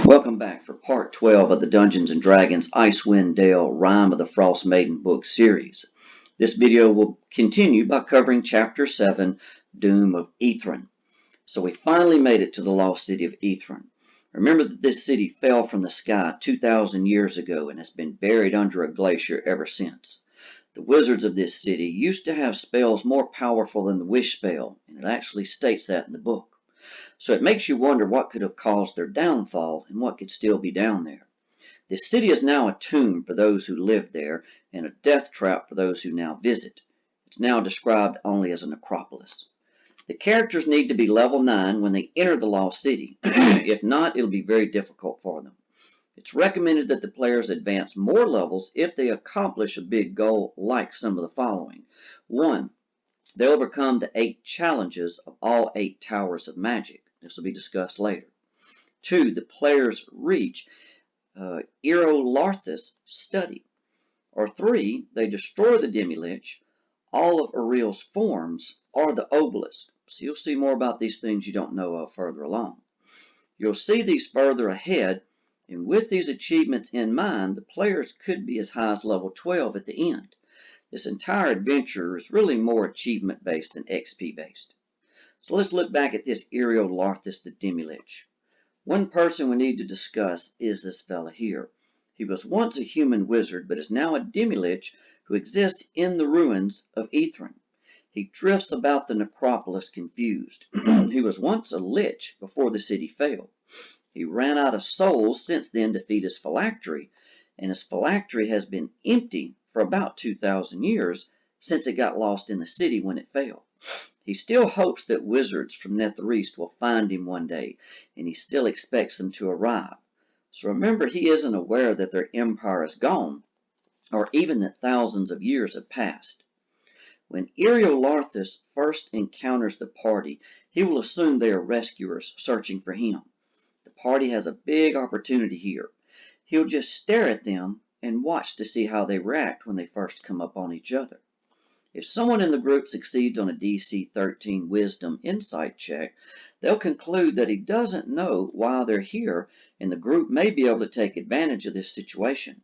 Welcome back for part 12 of the Dungeons & Dragons Icewind Dale Rime of the Frostmaiden book series. This video will continue by covering Chapter 7, Doom of Ythryn. So we finally made it to the lost city of Ythryn. Remember that this city fell from the sky 2,000 years ago and has been buried under a glacier ever since. The wizards of this city used to have spells more powerful than the wish spell, and it actually states that in the book. So it makes you wonder what could have caused their downfall and what could still be down there. This city is now a tomb for those who lived there and a death trap for those who now visit. It's now described only as a necropolis. The characters need to be level 9 when they enter the lost city. If not, it'll be very difficult for them. It's recommended that the players advance more levels if they accomplish a big goal like some of the following. 1. They overcome the 8 challenges of all 8 towers of magic. This will be discussed later. 2. The players reach Erolarthus' study. Or 3. They destroy the demi-lich, all of Ariel's forms, or the obelisk. So you'll see more about these things you don't know of further along. You'll see these further ahead, and with these achievements in mind, the players could be as high as level 12 at the end. This entire adventure is really more achievement-based than XP-based. So let's look back at this Erolarthus the demi-lich. One person we need to discuss is this fella here. He was once a human wizard, but is now a demi-lich who exists in the ruins of Ythryn. He drifts about the necropolis confused. He was once a lich before the city fell. He ran out of souls since then to feed his phylactery, and his phylactery has been empty for about 2,000 years since it got lost in the city when it fell. He still hopes that wizards from Netherreast will find him one day, and he still expects them to arrive. So remember, he isn't aware that their empire is gone, or even that thousands of years have passed. When Erolarthus first encounters the party, he will assume they are rescuers searching for him. The party has a big opportunity here. He'll just stare at them and watch to see how they react when they first come up on each other. If someone in the group succeeds on a DC 13 Wisdom Insight check, they'll conclude that he doesn't know why they're here, and the group may be able to take advantage of this situation.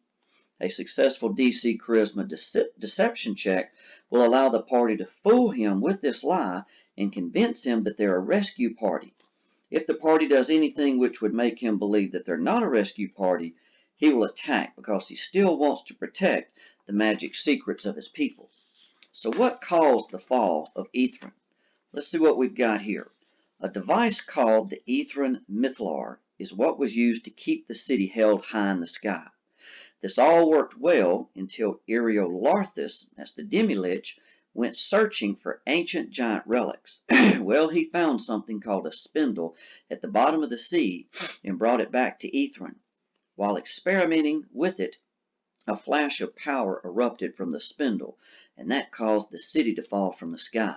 A successful DC Charisma Deception check will allow the party to fool him with this lie and convince him that they're a rescue party. If the party does anything which would make him believe that they're not a rescue party, he will attack because he still wants to protect the magic secrets of his people. So what caused the fall of Ythryn? Let's see what we've got here. A device called the Ythryn Mythlar is what was used to keep the city held high in the sky. This all worked well until Erolarthus, that's the demi-lich, went searching for ancient giant relics. Well, he found something called a spindle at the bottom of the sea and brought it back to Ythryn. While experimenting with it, a flash of power erupted from the spindle, and that caused the city to fall from the sky.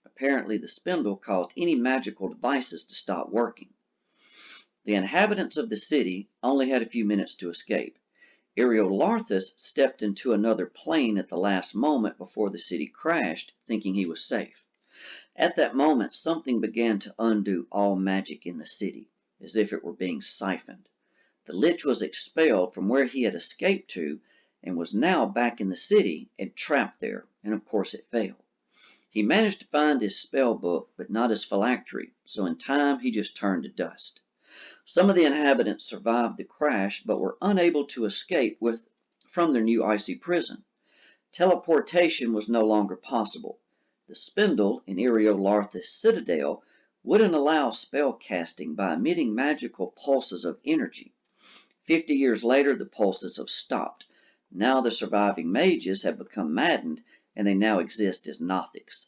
Apparently, the spindle caused any magical devices to stop working. The inhabitants of the city only had a few minutes to escape. Erolarthus stepped into another plane at the last moment before the city crashed, thinking he was safe. At that moment, something began to undo all magic in the city, as if it were being siphoned. The lich was expelled from where he had escaped to and was now back in the city and trapped there, and of course it failed. He managed to find his spell book, but not his phylactery, so in time he just turned to dust. Some of the inhabitants survived the crash, but were unable to escape from their new icy prison. Teleportation was no longer possible. The spindle in Erolarthus' citadel wouldn't allow spell casting by emitting magical pulses of energy. 50 years later, the pulses have stopped. Now the surviving mages have become maddened, and they now exist as Nothics.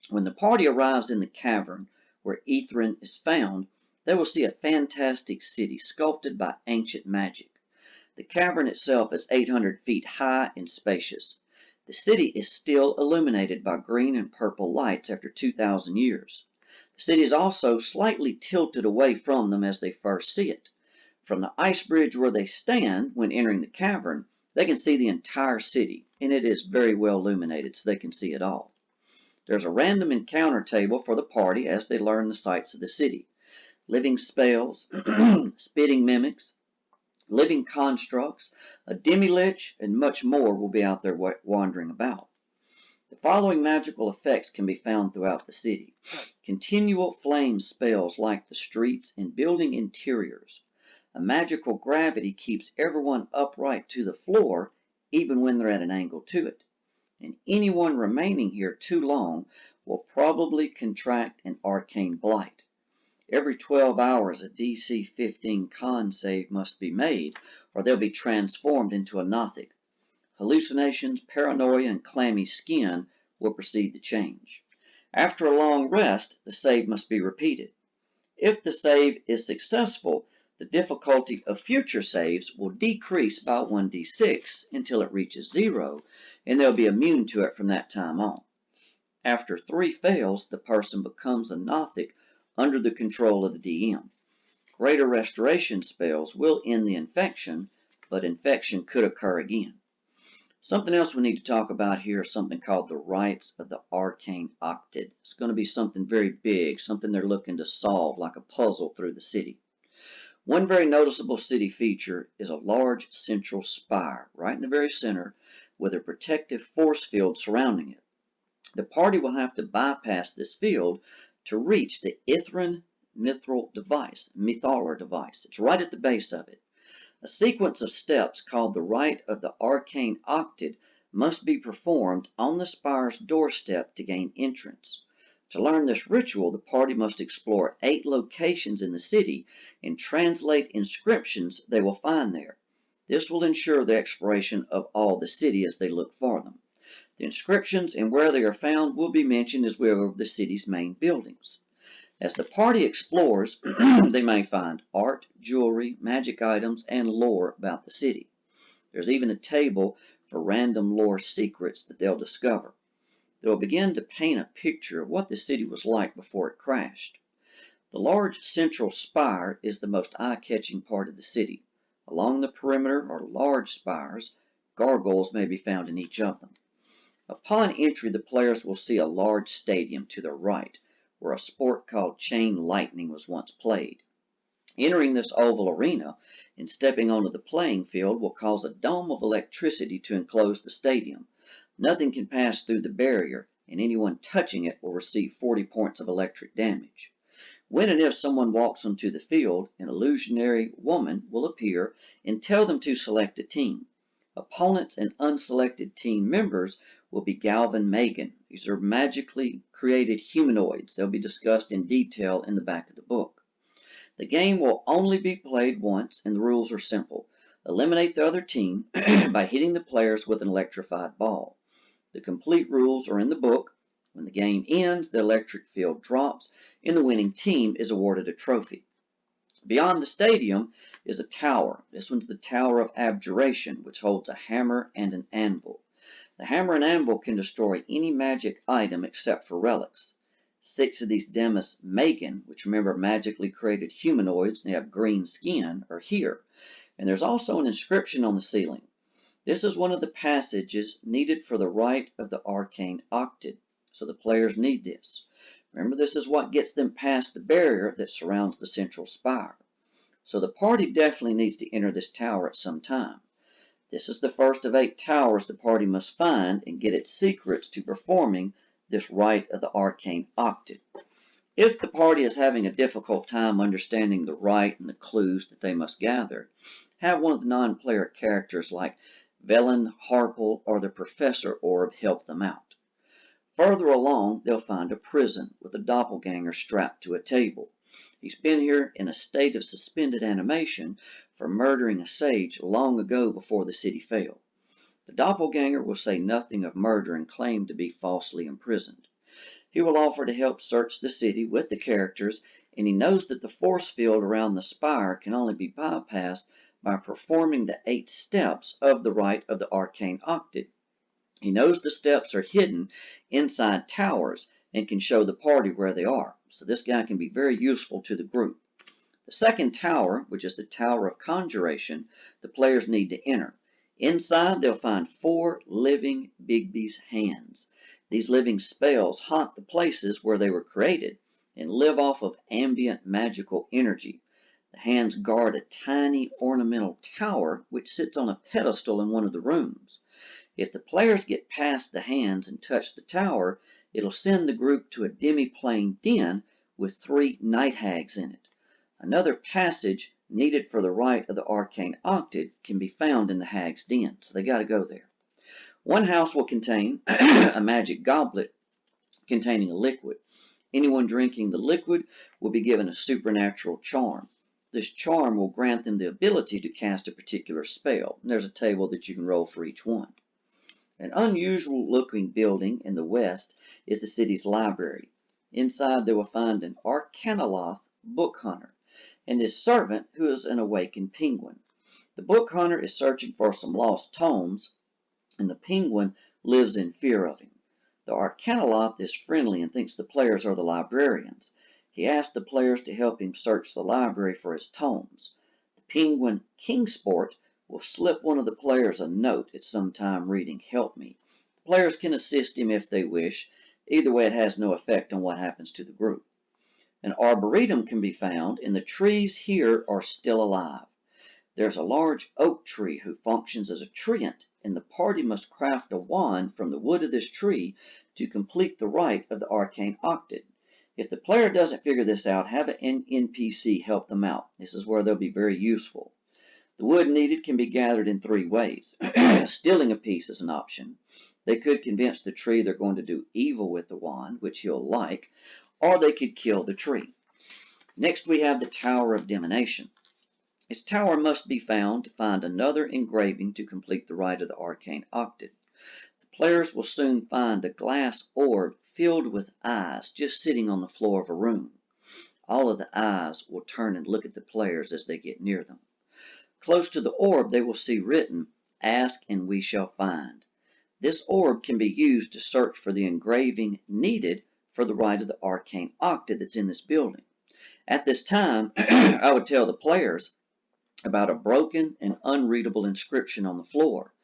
When the party arrives in the cavern where Ythryn is found, they will see a fantastic city sculpted by ancient magic. The cavern itself is 800 feet high and spacious. The city is still illuminated by green and purple lights after 2,000 years. The city is also slightly tilted away from them as they first see it. From the ice bridge where they stand when entering the cavern, they can see the entire city, and it is very well illuminated so they can see it all. There's a random encounter table for the party as they learn the sights of the city. living spells, spitting mimics, living constructs, a demi-lich, and much more will be out there wandering about. The following magical effects can be found throughout the city. Continual flame spells light the streets and building interiors. A magical gravity keeps everyone upright to the floor even when they're at an angle to it. And anyone remaining here too long will probably contract an arcane blight. Every 12 hours a DC 15 con save must be made, or they'll be transformed into a Nothic. Hallucinations, paranoia, and clammy skin will precede the change. After a long rest, the save must be repeated. If the save is successful, the difficulty of future saves will decrease by 1d6 until it reaches 0, and they'll be immune to it from that time on. After 3 fails, the person becomes a Nothic under the control of the DM. Greater restoration spells will end the infection, but infection could occur again. Something else we need to talk about here is something called the rites of the arcane octid. It's going to be something very big, something they're looking to solve like a puzzle through the city. One very noticeable city feature is a large central spire right in the very center with a protective force field surrounding it. The party will have to bypass this field to reach the Ythryn mithril device. It's right at the base of it. A sequence of steps called the Rite of the Arcane Octid must be performed on the spire's doorstep to gain entrance. To learn this ritual, the party must explore 8 locations in the city and translate inscriptions they will find there. This will ensure the exploration of all the city as they look for them. The inscriptions and where they are found will be mentioned as well as the city's main buildings. As the party explores, they may find art, jewelry, magic items, and lore about the city. There's even a table for random lore secrets that they'll discover. They'll begin to paint a picture of what the city was like before it crashed. The large central spire is the most eye-catching part of the city. Along the perimeter are large spires. Gargoyles may be found in each of them. Upon entry, the players will see a large stadium to their right, where a sport called chain lightning was once played. Entering this oval arena and stepping onto the playing field will cause a dome of electricity to enclose the stadium. Nothing can pass through the barrier, and anyone touching it will receive 40 points of electric damage. When and if someone walks onto the field, an illusionary woman will appear and tell them to select a team. Opponents and unselected team members will be Galvan Magan. These are magically created humanoids. They'll be discussed in detail in the back of the book. The game will only be played once, and the rules are simple. Eliminate the other team by hitting the players with an electrified ball. The complete rules are in the book. When the game ends, the electric field drops, and the winning team is awarded a trophy. Beyond the stadium is a tower. This one's the Tower of Abjuration, which holds a hammer and an anvil. The hammer and anvil can destroy any magic item except for relics. 6 of these Demis Magan, which remember magically created humanoids, they have green skin, are here. And there's also an inscription on the ceiling. This is one of the passages needed for the Rite of the Arcane Octid, so the players need this. Remember, this is what gets them past the barrier that surrounds the central spire. So the party definitely needs to enter this tower at some time. This is the first of 8 towers the party must find and get its secrets to performing this Rite of the Arcane Octid. If the party is having a difficult time understanding the rite and the clues that they must gather, have one of the non-player characters like Velen, Harple, or the Professor Orb help them out. Further along, they'll find a prison with a doppelganger strapped to a table. He's been here in a state of suspended animation for murdering a sage long ago before the city fell. The doppelganger will say nothing of murder and claim to be falsely imprisoned. He will offer to help search the city with the characters, and he knows that the force field around the spire can only be bypassed by performing the 8 steps of the Rite of the Arcane Octid. He knows the steps are hidden inside towers and can show the party where they are, so this guy can be very useful to the group. The second tower, which is the Tower of Conjuration, the players need to enter. Inside, they'll find 4 living Bigby's hands. These living spells haunt the places where they were created, and live off of ambient magical energy. The hands guard a tiny ornamental tower which sits on a pedestal in one of the rooms. If the players get past the hands and touch the tower, it'll send the group to a demi-plane den with 3 night hags in it. Another passage needed for the rite of the arcane octave can be found in the hag's den, so they got to go there. One house will contain a magic goblet containing a liquid. Anyone drinking the liquid will be given a supernatural charm. This charm will grant them the ability to cast a particular spell. And there's a table that you can roll for each one. An unusual looking building in the west is the city's library. Inside they will find an Arcanoloth book hunter and his servant who is an awakened penguin. The book hunter is searching for some lost tomes and the penguin lives in fear of him. The Arcanoloth is friendly and thinks the players are the librarians. He asks the players to help him search the library for his tomes. The penguin Kingsport will slip one of the players a note at some time reading "Help me." The players can assist him if they wish. Either way, it has no effect on what happens to the group. An arboretum can be found, and the trees here are still alive. There's a large oak tree who functions as a treant, and the party must craft a wand from the wood of this tree to complete the rite of the arcane octave. If the player doesn't figure this out, have an NPC help them out. This is where they'll be very useful. The wood needed can be gathered in 3 ways. Stealing a piece is an option. They could convince the tree they're going to do evil with the wand, which he'll like, or they could kill the tree. Next we have the Tower of Divination. Its tower must be found to find another engraving to complete the rite of the arcane octave. The players will soon find a glass orb filled with eyes just sitting on the floor of a room. All of the eyes will turn and look at the players as they get near them. Close to the orb they will see written, "Ask and we shall find." This orb can be used to search for the engraving needed for the rite of the arcane octave that's in this building. At this time, I would tell the players about a broken and unreadable inscription on the floor.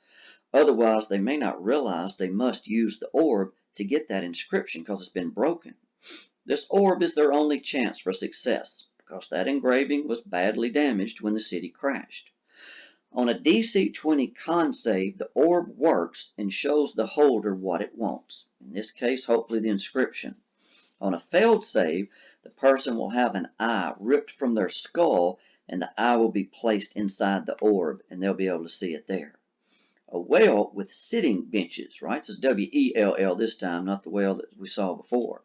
Otherwise, they may not realize they must use the orb to get that inscription because it's been broken. This orb is their only chance for success because that engraving was badly damaged when the city crashed. On a DC 20 con save, the orb works and shows the holder what it wants. In this case, hopefully the inscription. On a failed save, the person will have an eye ripped from their skull and the eye will be placed inside the orb, and they'll be able to see it there. A whale with sitting benches, right? So W-E-L-L this time, not the whale that we saw before.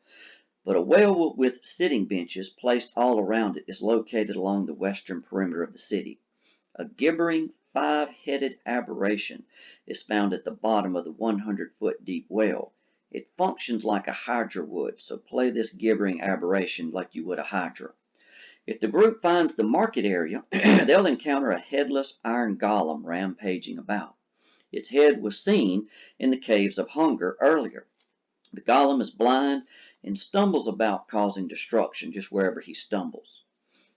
But a whale with sitting benches placed all around it is located along the western perimeter of the city. A gibbering 5-headed aberration is found at the bottom of the 100-foot deep well. It functions like a hydra would, so play this gibbering aberration like you would a hydra. If the group finds the market area, they'll encounter a headless iron golem rampaging about. Its head was seen in the Caves of Hunger earlier. The golem is blind and stumbles about, causing destruction just wherever he stumbles.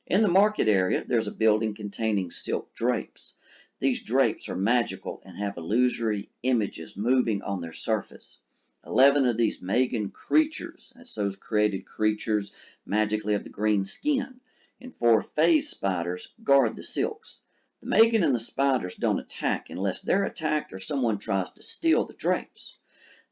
In the market area, there's a building containing silk drapes. These drapes are magical and have illusory images moving on their surface. 11 of these Magan creatures, that's those created creatures magically of the green skin, and 4 phase spiders guard the silks. The Magan and the spiders don't attack unless they're attacked or someone tries to steal the drapes.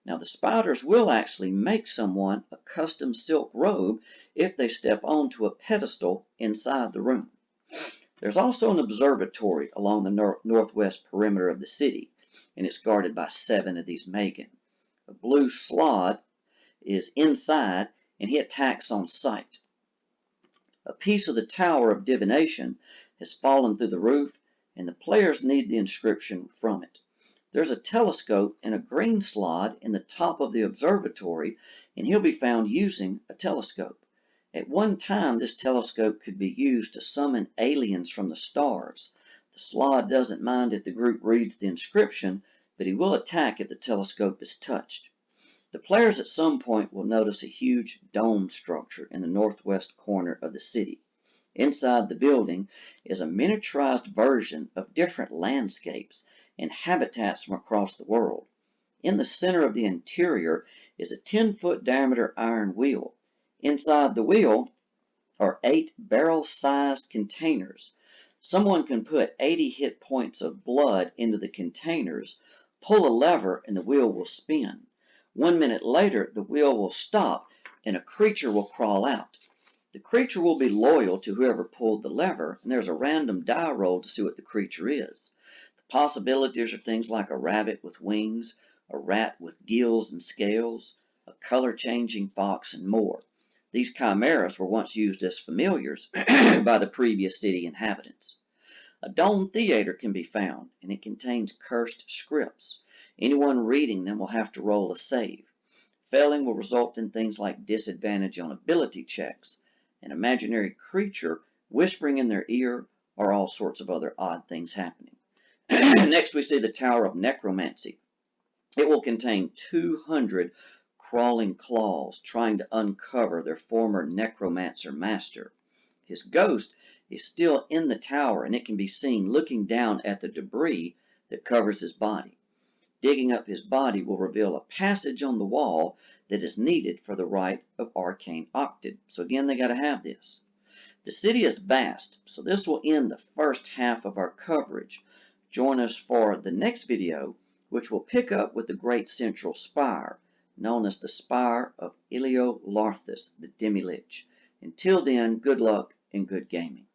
Now the spiders will actually make someone a custom silk robe if they step onto a pedestal inside the room. There's also an observatory along the northwest perimeter of the city, and it's guarded by 7 of these Magan. A blue slod is inside, and he attacks on sight. A piece of the Tower of Divination has fallen through the roof, and the players need the inscription from it. There's a telescope and a green slot in the top of the observatory, and he'll be found using a telescope. At one time, this telescope could be used to summon aliens from the stars. The slot doesn't mind if the group reads the inscription, but he will attack if the telescope is touched. The players at some point will notice a huge dome structure in the northwest corner of the city. Inside the building is a miniaturized version of different landscapes and habitats from across the world. In the center of the interior is a 10-foot diameter iron wheel. Inside the wheel are 8 barrel-sized containers. Someone can put 80 hit points of blood into the containers, pull a lever, and the wheel will spin. 1 minute later, the wheel will stop, and a creature will crawl out. The creature will be loyal to whoever pulled the lever, and there's a random die roll to see what the creature is. The possibilities are things like a rabbit with wings, a rat with gills and scales, a color-changing fox, and more. These chimeras were once used as familiars by the previous city inhabitants. A domed theater can be found, and it contains cursed scripts. Anyone reading them will have to roll a save. Failing will result in things like disadvantage on ability checks, an imaginary creature whispering in their ear, or all sorts of other odd things happening. Next, we see the Tower of Necromancy. It will contain 200 crawling claws trying to uncover their former necromancer master. His ghost is still in the tower, and it can be seen looking down at the debris that covers his body. Digging up his body will reveal a passage on the wall that is needed for the rite of arcane octid. So again, they got to have this. The city is vast, so this will end the first half of our coverage. Join us for the next video, which will pick up with the great central spire, known as the Spire of Ilio-Larthus, the Demi-Lich. Until then, good luck and good gaming.